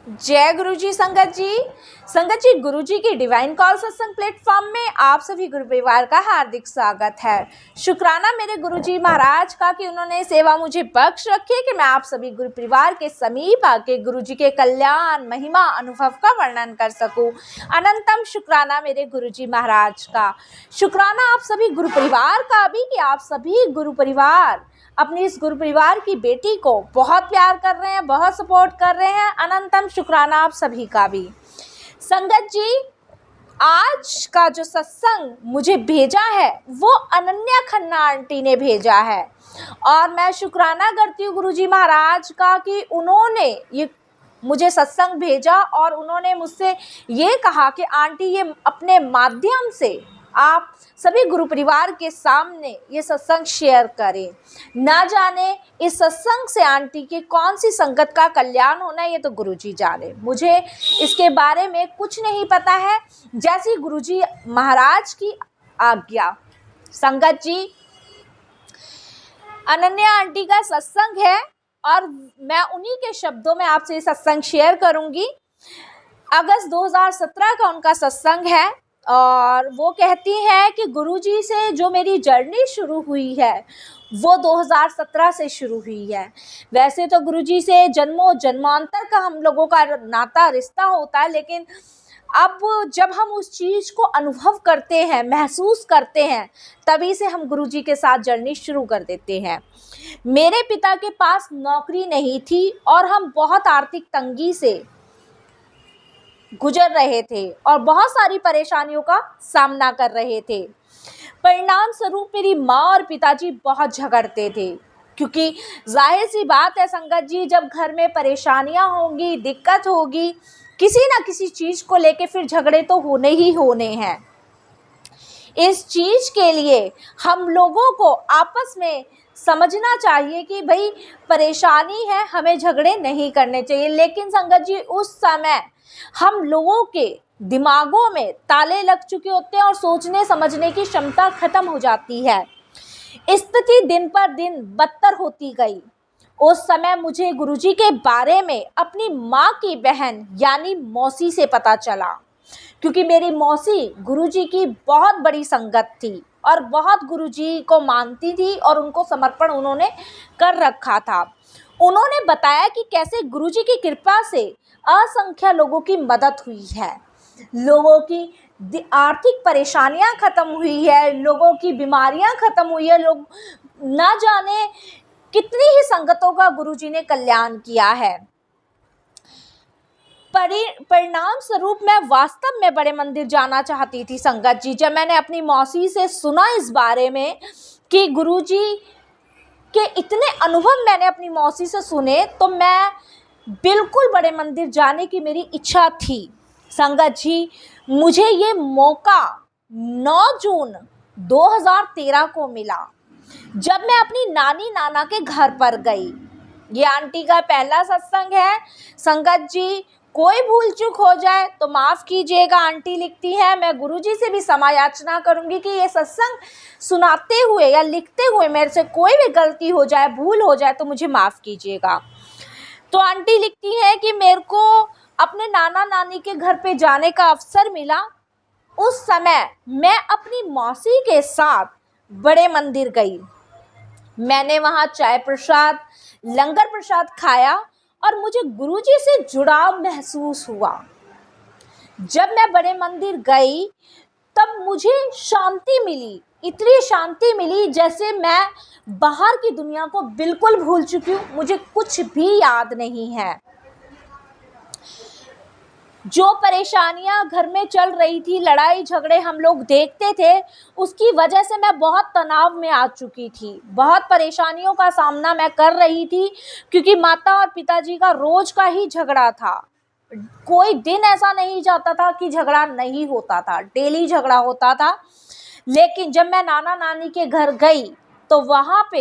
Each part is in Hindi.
जय गुरु जी। संगत जी गुरु जी की डिवाइन कॉल सत्संग प्लेटफॉर्म में आप सभी गुरु परिवार का हार्दिक स्वागत है। शुक्राना मेरे गुरु जी महाराज का कि उन्होंने सेवा मुझे बख्श रखी है कि मैं आप सभी गुरु परिवार के समीप आके गुरु जी के कल्याण महिमा अनुभव का वर्णन कर सकूं। अनंतम शुक्राना मेरे गुरु जी महाराज का। शुक्राना आप सभी गुरु परिवार का भी कि आप सभी गुरु परिवार अपनी इस गुरु परिवार की बेटी को बहुत प्यार कर रहे हैं, बहुत सपोर्ट कर रहे हैं। अनंतम शुक्राना आप सभी का भी। संगत जी, आज का जो सत्संग मुझे भेजा है वो अनन्या खन्ना आंटी ने भेजा है और मैं शुक्राना करती हूँ गुरु जी महाराज का कि उन्होंने ये मुझे सत्संग भेजा और उन्होंने मुझसे ये कहा कि आंटी ये अपने माध्यम से आप सभी गुरु परिवार के सामने ये सत्संग शेयर करें। ना जाने इस सत्संग से आंटी की कौन सी संगत का कल्याण होना है, ये तो गुरुजी जाने, मुझे इसके बारे में कुछ नहीं पता है। जैसी गुरुजी महाराज की आज्ञा। संगत जी, अनन्या आंटी का सत्संग है और मैं उन्हीं के शब्दों में आपसे सत्संग शेयर करूंगी। अगस्त 2017 का उनका सत्संग है और वो कहती हैं कि गुरुजी से जो मेरी जर्नी शुरू हुई है वो 2017 से शुरू हुई है। वैसे तो गुरुजी से जन्मों जन्मांतर का हम लोगों का नाता रिश्ता होता है, लेकिन अब जब हम उस चीज़ को अनुभव करते हैं, महसूस करते हैं, तभी से हम गुरुजी के साथ जर्नी शुरू कर देते हैं। मेरे पिता के पास नौकरी नहीं थी और हम बहुत आर्थिक तंगी से गुजर रहे थे और बहुत सारी परेशानियों का सामना कर रहे थे। परिणाम स्वरूप मेरी माँ और पिताजी बहुत झगड़ते थे, क्योंकि जाहिर सी बात है संगत जी, जब घर में परेशानियां होंगी, दिक्कत होगी, किसी ना किसी चीज़ को लेके फिर झगड़े तो होने ही होने हैं। इस चीज़ के लिए हम लोगों को आपस में समझना चाहिए कि भाई परेशानी है, हमें झगड़े नहीं करने चाहिए। लेकिन संगत जी, उस समय हम लोगों के दिमागों में ताले लग चुके होते हैं और सोचने समझने की क्षमता खत्म हो जाती है। स्थिति दिन पर दिन बदतर होती गई। उस समय मुझे गुरुजी के बारे में अपनी माँ की बहन यानी मौसी से पता चला, क्योंकि मेरी मौसी गुरुजी की बहुत बड़ी संगत थी और बहुत गुरुजी को मानती थी और उनको समर्पण उन्होंने कर रखा था। उन्होंने बताया कि कैसे गुरुजी की कृपा से असंख्य लोगों की मदद हुई है, लोगों की आर्थिक परेशानियां खत्म हुई है, लोगों की बीमारियां खत्म हुई है, लोग ना जाने कितनी ही संगतों का गुरुजी ने कल्याण किया है। परिणाम स्वरूप मैं वास्तव में बड़े मंदिर जाना चाहती थी संगत जी। जब मैंने अपनी मौसी से सुना इस बारे में कि गुरुजी के इतने अनुभव मैंने अपनी मौसी से सुने, तो मैं बिल्कुल बड़े मंदिर जाने की मेरी इच्छा थी। संगत जी, मुझे ये मौका 9 जून 2013 को मिला, जब मैं अपनी नानी नाना के घर पर गई। ये आंटी का पहला सत्संग है। संगत जी, कोई भूल चूक हो जाए तो माफ़ कीजिएगा। आंटी लिखती है, मैं गुरुजी से भी क्षमा याचना करूंगी कि ये सत्संग सुनाते हुए या लिखते हुए मेरे से कोई भी गलती हो जाए, भूल हो जाए तो मुझे माफ़ कीजिएगा। तो आंटी लिखती है कि मेरे को अपने नाना नानी के घर पे जाने का अवसर मिला। उस समय मैं अपनी मौसी के साथ बड़े मंदिर गई। मैंने वहाँ चाय प्रसाद, लंगर प्रसाद खाया और मुझे गुरुजी से जुड़ाव महसूस हुआ। जब मैं बड़े मंदिर गई तब मुझे शांति मिली, इतनी शांति मिली जैसे मैं बाहर की दुनिया को बिल्कुल भूल चुकी हूँ, मुझे कुछ भी याद नहीं है। जो परेशानियां घर में चल रही थी, लड़ाई झगड़े हम लोग देखते थे, उसकी वजह से मैं बहुत तनाव में आ चुकी थी। बहुत परेशानियों का सामना मैं कर रही थी, क्योंकि माता और पिताजी का रोज का ही झगड़ा था। कोई दिन ऐसा नहीं जाता था कि झगड़ा नहीं होता था, डेली झगड़ा होता था। लेकिन जब मैं नाना नानी के घर गई तो वहाँ पे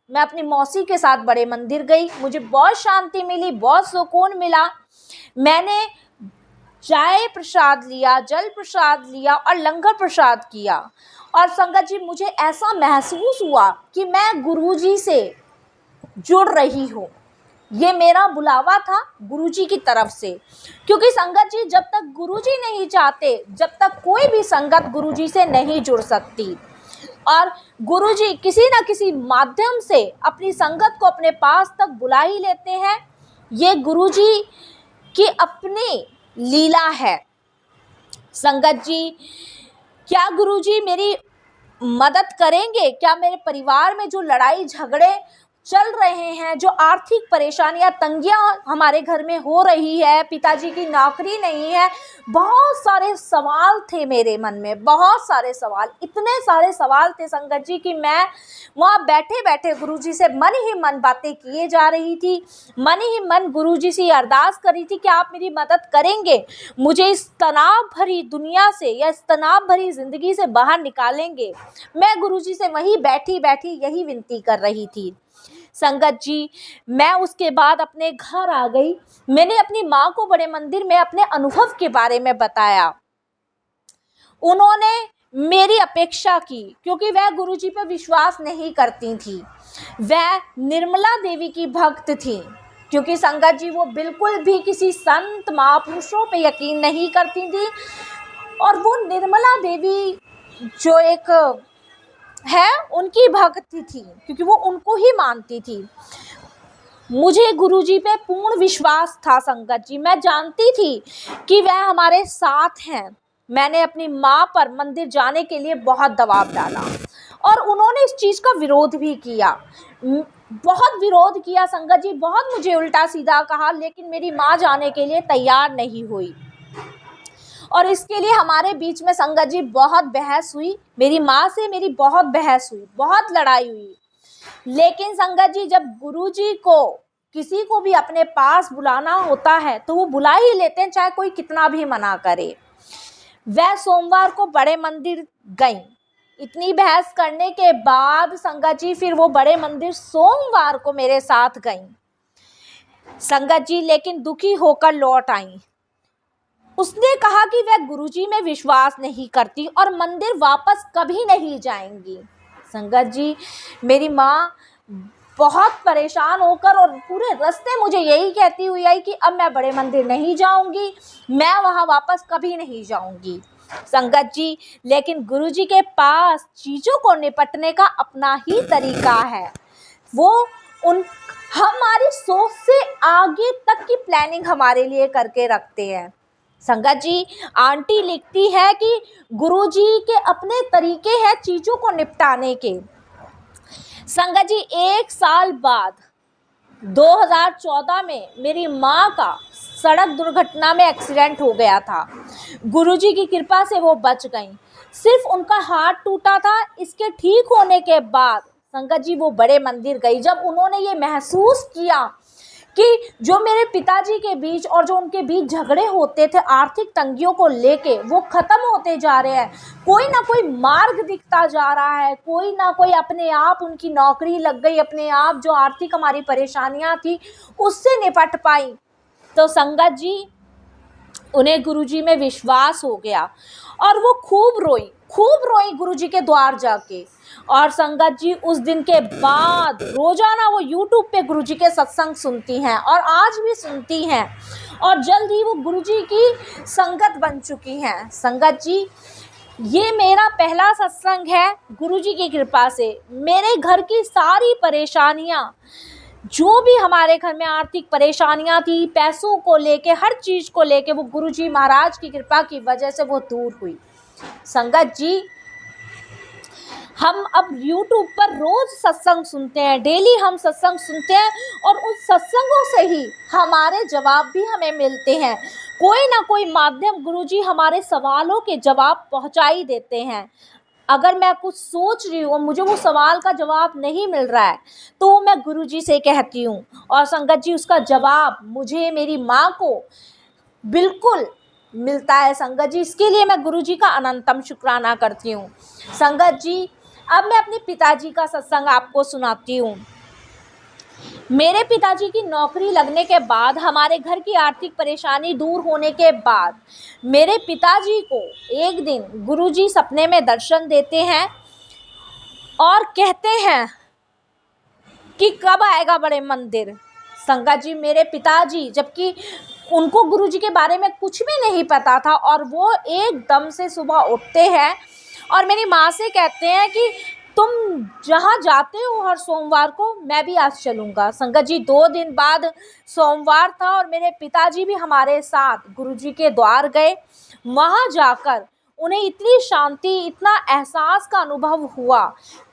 मैं अपनी मौसी के साथ बड़े मंदिर गई। मुझे बहुत शांति मिली, बहुत सुकून मिला। मैंने चाय प्रसाद लिया, जल प्रसाद लिया और लंगर प्रसाद किया। और संगत जी, मुझे ऐसा महसूस हुआ कि मैं गुरुजी से जुड़ रही हूँ। ये मेरा बुलावा था गुरुजी की तरफ से, क्योंकि संगत जी जब तक गुरुजी नहीं चाहते, जब तक कोई भी संगत गुरुजी से नहीं जुड़ सकती। और गुरुजी किसी न किसी माध्यम से अपनी संगत को अपने पास तक बुला ही लेते हैं। ये गुरुजी की अपनी लीला है। संगत जी, क्या गुरुजी मेरी मदद करेंगे? क्या मेरे परिवार में जो लड़ाई झगड़े चल रहे हैं, जो आर्थिक परेशानियां, तंगियां हमारे घर में हो रही है, पिताजी की नौकरी नहीं है, बहुत सारे सवाल थे मेरे मन में, बहुत सारे सवाल, इतने सारे सवाल थे संगत जी कि मैं वहाँ बैठे बैठे गुरुजी से मन ही मन बातें किए जा रही थी, मन ही मन गुरुजी से अरदास करी थी कि आप मेरी मदद करेंगे, मुझे इस तनाव भरी दुनिया से या इस तनाव भरी ज़िंदगी से बाहर निकालेंगे। मैं गुरुजी से वहीं बैठी बैठी यही विनती कर रही थी। संगत जी, मैं उसके बाद अपने घर आ गई। मैंने अपनी माँ को बड़े मंदिर में अपने अनुभव के बारे में बताया। उन्होंने मेरी अपेक्षा की, क्योंकि वह गुरुजी पर विश्वास नहीं करती थी। वह निर्मला देवी की भक्त थी, क्योंकि संगत जी वो बिल्कुल भी किसी संत महापुरुषों पे यकीन नहीं करती थी। और वो निर्मला देवी जो एक है उनकी भक्त थी, क्योंकि वो उनको ही मानती थी। मुझे गुरुजी पे पूर्ण विश्वास था संगत जी। मैं जानती थी कि वह हमारे साथ हैं। मैंने अपनी माँ पर मंदिर जाने के लिए बहुत दबाव डाला और उन्होंने इस चीज़ का विरोध भी किया, बहुत विरोध किया संगत जी, बहुत मुझे उल्टा सीधा कहा, लेकिन मेरी माँ जाने के लिए तैयार नहीं हुई। और इसके लिए हमारे बीच में संगत जी बहुत बहस हुई, मेरी माँ से मेरी बहुत बहस हुई, बहुत लड़ाई हुई। लेकिन संगत जी जब गुरुजी को किसी को भी अपने पास बुलाना होता है तो वो बुला ही लेते हैं, चाहे कोई कितना भी मना करे। वह सोमवार को बड़े मंदिर गई। इतनी बहस करने के बाद संगत जी फिर वो बड़े मंदिर सोमवार को मेरे साथ गई संगत जी, लेकिन दुखी होकर लौट आई। उसने कहा कि वह गुरुजी में विश्वास नहीं करती और मंदिर वापस कभी नहीं जाएंगी। संगत जी, मेरी माँ बहुत परेशान होकर और पूरे रास्ते मुझे यही कहती हुई आई कि अब मैं बड़े मंदिर नहीं जाऊंगी, मैं वहाँ वापस कभी नहीं जाऊंगी। संगत जी, लेकिन गुरुजी के पास चीज़ों को निपटने का अपना ही तरीका है। वो उन हमारी सोच से आगे तक की प्लानिंग हमारे लिए करके रखते हैं। संगत जी, आंटी लिखती है कि गुरुजी के अपने तरीके हैं चीज़ों को निपटाने के। संगत जी, 1 साल बाद 2014 में मेरी माँ का सड़क दुर्घटना में एक्सीडेंट हो गया था। गुरुजी की कृपा से वो बच गईं। सिर्फ उनका हाथ टूटा था। इसके ठीक होने के बाद संगत जी वो बड़े मंदिर गई। जब उन्होंने ये महसूस किया कि जो मेरे पिताजी के बीच और जो उनके बीच झगड़े होते थे आर्थिक तंगियों को लेके, वो ख़त्म होते जा रहे हैं, कोई ना कोई मार्ग दिखता जा रहा है, कोई ना कोई अपने आप उनकी नौकरी लग गई, अपने आप जो आर्थिक हमारी परेशानियां थी उससे निपट पाई, तो संगत जी उन्हें गुरुजी में विश्वास हो गया और वो खूब रोई गुरुजी के द्वार जाके। और संगत जी उस दिन के बाद रोजाना वो यूट्यूब पे गुरुजी के सत्संग सुनती हैं और आज भी सुनती हैं और जल्द ही वो गुरुजी की संगत बन चुकी हैं। संगत जी, ये मेरा पहला सत्संग है। गुरुजी की कृपा से मेरे घर की सारी परेशानियाँ, जो भी हमारे घर में आर्थिक परेशानियां थी, पैसों को लेके, हर चीज़ को लेके, वो गुरुजी महाराज की कृपा की वजह से वो दूर हुई। संगत जी, हम अब YouTube पर रोज़ सत्संग सुनते हैं, डेली हम सत्संग सुनते हैं और उस सत्संगों से ही हमारे जवाब भी हमें मिलते हैं। कोई ना कोई माध्यम गुरुजी हमारे सवालों के जवाब पहुंचा ही देते हैं। अगर मैं कुछ सोच रही हूँ और मुझे वो सवाल का जवाब नहीं मिल रहा है तो मैं गुरुजी से कहती हूँ और संगत जी उसका जवाब मुझे, मेरी माँ को बिल्कुल मिलता है। संगत जी, इसके लिए मैं गुरुजी का अनंतम शुक्राना करती हूँ। संगत जी, अब मैं अपने पिताजी का सत्संग आपको सुनाती हूँ। मेरे पिताजी की नौकरी लगने के बाद, हमारे घर की आर्थिक परेशानी दूर होने के बाद, मेरे पिताजी को एक दिन गुरुजी सपने में दर्शन देते हैं और कहते हैं कि कब आएगा बड़े मंदिर। संगत जी, मेरे पिताजी, जबकि उनको गुरुजी के बारे में कुछ भी नहीं पता था, और वो एकदम से सुबह उठते हैं और मेरी माँ से कहते हैं कि तुम जहाँ जाते हो हर सोमवार को, मैं भी आज चलूँगा। संगत जी, 2 दिन बाद सोमवार था और मेरे पिताजी भी हमारे साथ गुरुजी के द्वार गए। वहाँ जाकर उन्हें इतनी शांति, इतना एहसास का अनुभव हुआ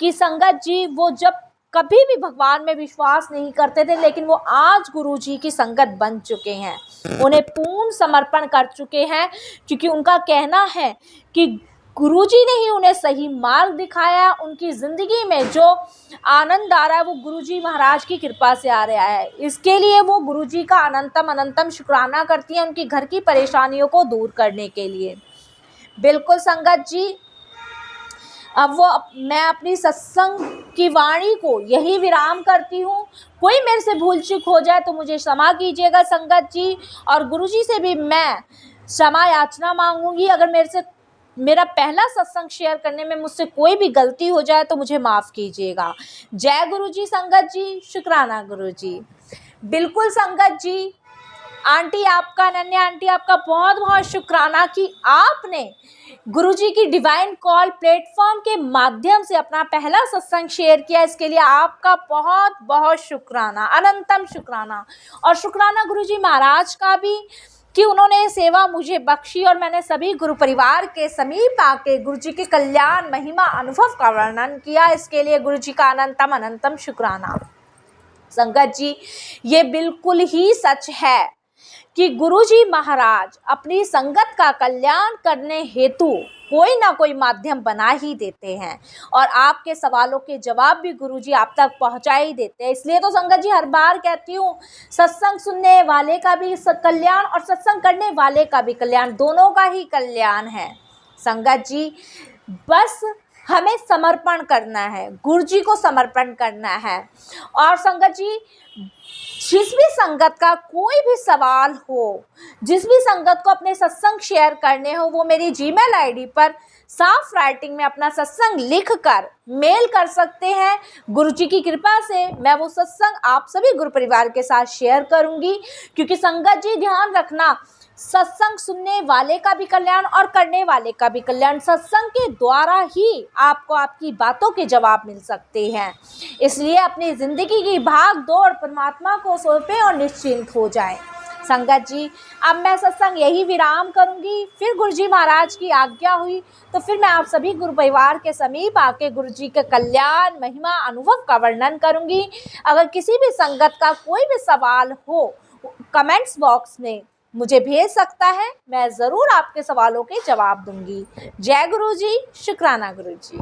कि संगत जी, वो जब कभी भी भगवान में विश्वास नहीं करते थे, लेकिन वो आज गुरुजी की संगत बन चुके हैं, उन्हें पूर्ण समर्पण कर चुके हैं, क्योंकि उनका कहना है कि गुरुजी ने ही उन्हें सही मार्ग दिखाया। उनकी ज़िंदगी में जो आनंद आ रहा है वो गुरुजी महाराज की कृपा से आ रहा है। इसके लिए वो गुरुजी का अनंतम अनंतम शुक्राना करती हैं, उनकी घर की परेशानियों को दूर करने के लिए। बिल्कुल संगत जी, अब मैं अपनी सत्संग की वाणी को यही विराम करती हूँ। कोई मेरे से भूल चूक हो जाए तो मुझे क्षमा कीजिएगा संगत जी, और गुरुजी से भी मैं क्षमा याचना मांगूंगी। अगर मेरा पहला सत्संग शेयर करने में मुझसे कोई भी गलती हो जाए तो मुझे माफ़ कीजिएगा। जय गुरुजी संगत जी, शुक्राना गुरुजी। बिल्कुल संगत जी, आंटी आपका, अनन्या आंटी आपका बहुत बहुत शुक्राना कि आपने गुरुजी की डिवाइन कॉल प्लेटफॉर्म के माध्यम से अपना पहला सत्संग शेयर किया। इसके लिए आपका बहुत बहुत शुक्राना, अनंतम शुक्राना। और शुक्राना गुरुजी महाराज का भी कि उन्होंने सेवा मुझे बख्शी और मैंने सभी गुरु परिवार के समीप आके गुरुजी के कल्याण, महिमा, अनुभव का वर्णन किया। इसके लिए गुरुजी का अनंतम अनंतम शुक्राना। संगत जी, ये बिल्कुल ही सच है कि गुरुजी महाराज अपनी संगत का कल्याण करने हेतु कोई ना कोई माध्यम बना ही देते हैं, और आपके सवालों के जवाब भी गुरुजी आप तक पहुंचा ही देते हैं। इसलिए तो संगत जी हर बार कहती हूँ, सत्संग सुनने वाले का भी कल्याण और सत्संग करने वाले का भी कल्याण, दोनों का ही कल्याण है। संगत जी, बस हमें समर्पण करना है, गुरुजी को समर्पण करना है। और संगत जी, जिस भी संगत का कोई भी सवाल हो, जिस भी संगत को अपने सत्संग शेयर करने हो, वो मेरी जीमेल आईडी पर साफ राइटिंग में अपना सत्संग लिखकर मेल कर सकते हैं। गुरुजी की कृपा से मैं वो सत्संग आप सभी गुरु परिवार के साथ शेयर करूंगी, क्योंकि संगत जी ध्यान रखना, सत्संग सुनने वाले का भी कल्याण और करने वाले का भी कल्याण, सत्संग के द्वारा ही आपको आपकी बातों के जवाब मिल सकते हैं। इसलिए अपनी ज़िंदगी की भाग दौड़ परमात्मा को सौंपें और निश्चिंत हो जाएं। संगत जी, अब मैं सत्संग यही विराम करूंगी। फिर गुरुजी महाराज की आज्ञा हुई तो फिर मैं आप सभी गुरु परिवार के समीप आके गुरुजी के कल्याण, महिमा, अनुभव का वर्णन करूंगी। अगर किसी भी संगत का कोई भी सवाल हो, कमेंट्स बॉक्स में मुझे भेज सकता है, मैं ज़रूर आपके सवालों के जवाब दूंगी। जय गुरुजी, शुक्राना गुरुजी।